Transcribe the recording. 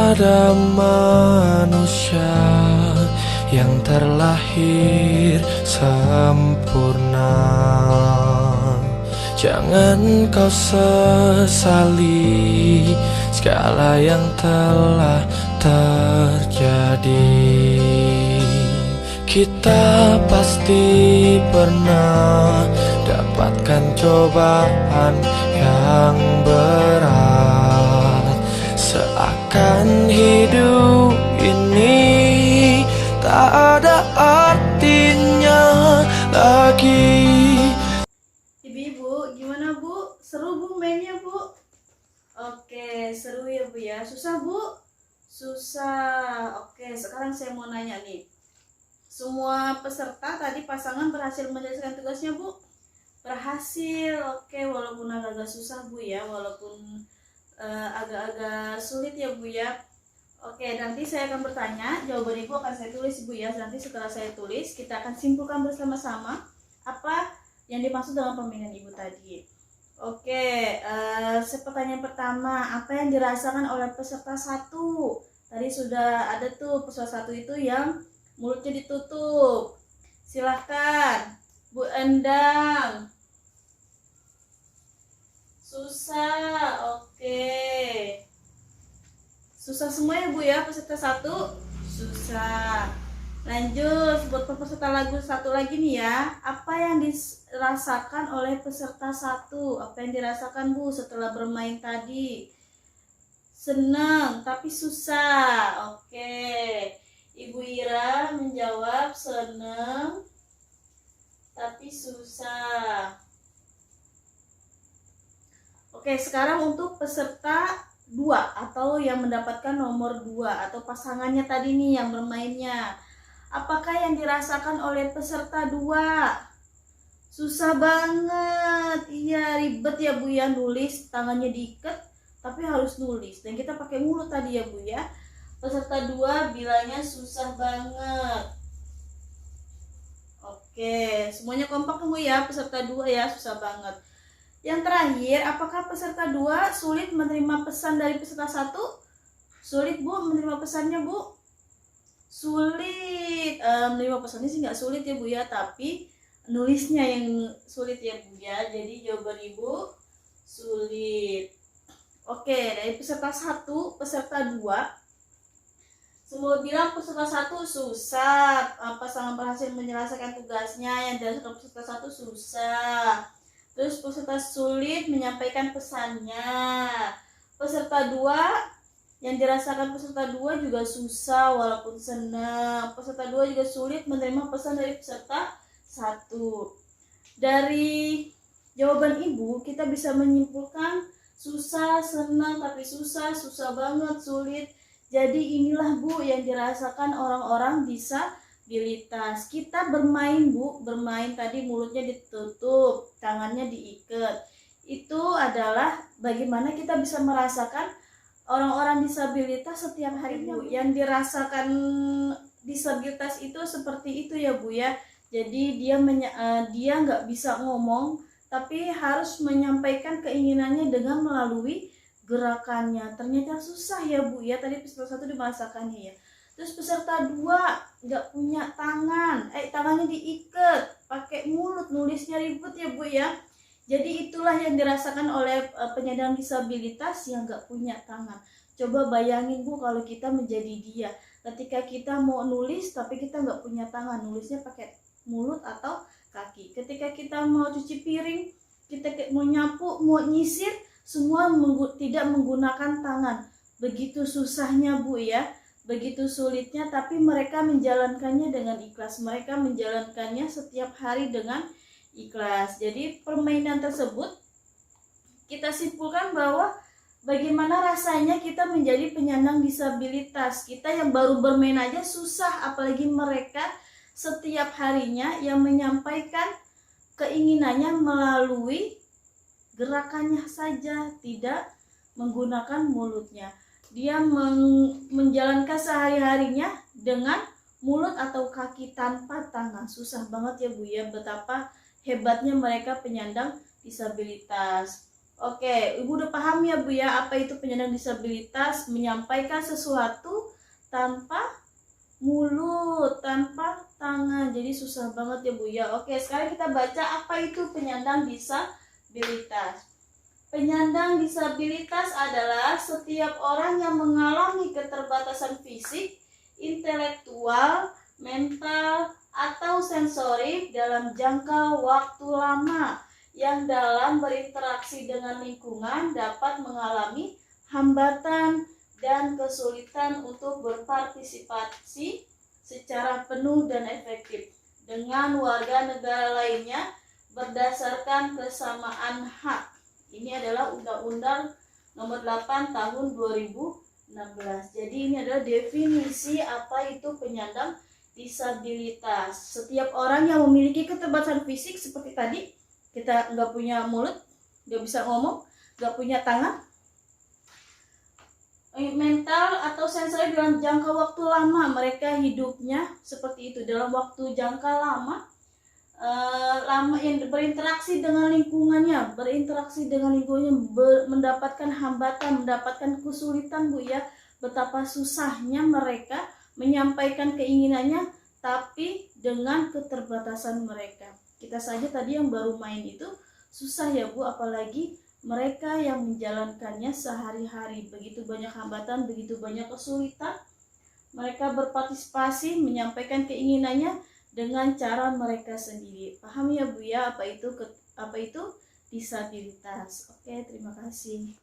ada manusia yang terlahir sempurna. Jangan kau sesali segala yang telah terjadi. Kita pasti pernah dapatkan cobaan yang berat. Seakan hidup ini tak ada artinya lagi. Ibu, gimana Bu? Seru Bu mainnya Bu? Oke, seru ya Bu ya. Susah Bu? Susah. Oke, sekarang saya mau nanya nih. Semua peserta tadi pasangan berhasil menyelesaikan tugasnya Bu? Berhasil. Oke, walaupun agak-agak susah Bu ya, walaupun agak-agak sulit ya Bu ya. Oke, nanti saya akan bertanya, jawaban Ibu akan saya tulis Bu ya. Nanti setelah saya tulis, kita akan simpulkan bersama-sama apa yang dimaksud dalam permainan Ibu tadi. Oke, pertanyaan pertama, apa yang dirasakan oleh peserta 1? Tadi sudah ada tuh peserta 1 itu yang mulutnya ditutup. Silahkan Bu Endang. Susah. Oke, susah semua ya Bu ya, peserta 1 susah. Lanjut buat peserta lagu 1 lagi nih ya. Apa yang dirasakan oleh peserta 1? Apa yang dirasakan Bu setelah bermain tadi? Senang tapi susah. Oke, Ibu Ira menjawab senang tapi susah. Oke, sekarang untuk peserta 2 atau yang mendapatkan nomor 2 atau pasangannya tadi nih yang bermainnya. Apakah yang dirasakan oleh peserta 2? Susah banget. Iya, ribet ya Bu ya, nulis tangannya diikat tapi harus nulis. Dan kita pakai mulut tadi ya Bu ya. Peserta 2 bilangnya susah banget. Oke, semuanya kompak Bu ya, peserta 2 ya, susah banget. Yang terakhir, apakah peserta 2 sulit menerima pesan dari peserta 1? Sulit Bu menerima pesannya Bu? Sulit. Menerima pesannya sih nggak sulit ya Bu ya, tapi nulisnya yang sulit ya Bu ya. Jadi jawaban Ibu sulit. Oke, dari peserta 1, peserta 2 semua bilang peserta 1 susah, pasangan berhasil menyelesaikan tugasnya. Yang dirasakan peserta 1 susah. Terus peserta sulit menyampaikan pesannya. Peserta 2 yang dirasakan peserta 2 juga susah walaupun senang. Peserta 2 juga sulit menerima pesan dari peserta 1. Dari jawaban Ibu kita bisa menyimpulkan susah, senang, tapi susah, susah banget, sulit. Jadi inilah Bu yang dirasakan orang-orang disabilitas. Kita bermain Bu, bermain tadi mulutnya ditutup, tangannya diikat. Itu adalah bagaimana kita bisa merasakan orang-orang disabilitas setiap harinya Bu. Yang dirasakan disabilitas itu seperti itu ya Bu ya. Jadi dia nggak bisa ngomong, tapi harus menyampaikan keinginannya dengan melalui gerakannya. Ternyata susah ya Bu ya, tadi peserta 1 dimerasakannya ya. Terus peserta 2 nggak punya tangan, tangannya diikat, pakai mulut, nulisnya ribet ya Bu ya. Jadi itulah yang dirasakan oleh penyandang disabilitas yang nggak punya tangan. Coba bayangin Bu kalau kita menjadi dia, ketika kita mau nulis tapi kita nggak punya tangan, nulisnya pakai mulut atau kaki. Ketika kita mau cuci piring, kita mau nyapu, mau nyisir, semua tidak menggunakan tangan. Begitu susahnya Bu ya, begitu sulitnya, tapi mereka menjalankannya dengan ikhlas. Mereka menjalankannya setiap hari dengan ikhlas. Jadi permainan tersebut kita simpulkan bahwa bagaimana rasanya kita menjadi penyandang disabilitas. Kita yang baru bermain aja susah, apalagi mereka setiap harinya yang menyampaikan keinginannya melalui gerakannya saja, tidak menggunakan mulutnya. Dia menjalankan sehari-harinya dengan mulut atau kaki tanpa tangan. Susah banget ya Bu ya, betapa hebatnya mereka penyandang disabilitas. Oke, Ibu udah paham ya Bu ya apa itu penyandang disabilitas, menyampaikan sesuatu tanpa mulut, tanpa tangan. Jadi susah banget ya Bu ya. Oke, sekarang kita baca apa itu penyandang disabilitas. Penyandang disabilitas adalah setiap orang yang mengalami keterbatasan fisik, intelektual, mental, atau sensorik dalam jangka waktu lama yang dalam berinteraksi dengan lingkungan dapat mengalami hambatan dan kesulitan untuk berpartisipasi secara penuh dan efektif dengan warga negara lainnya berdasarkan kesamaan hak. Ini adalah Undang-Undang Nomor 8 Tahun 2016. Jadi ini adalah definisi apa itu penyandang disabilitas. Setiap orang yang memiliki keterbatasan fisik seperti tadi, kita nggak punya mulut, nggak bisa ngomong, nggak punya tangan, mental atau sensori dalam jangka waktu lama mereka hidupnya seperti itu, dalam waktu jangka lama yang berinteraksi dengan lingkungannya, mendapatkan hambatan, mendapatkan kesulitan Bu ya, betapa susahnya mereka menyampaikan keinginannya tapi dengan keterbatasan mereka. Kita saja tadi yang baru main itu susah ya Bu, apalagi mereka yang menjalankannya sehari-hari. Begitu banyak hambatan, begitu banyak kesulitan. Mereka berpartisipasi, menyampaikan keinginannya dengan cara mereka sendiri. Paham ya Bu ya apa itu disabilitas. Oke, terima kasih.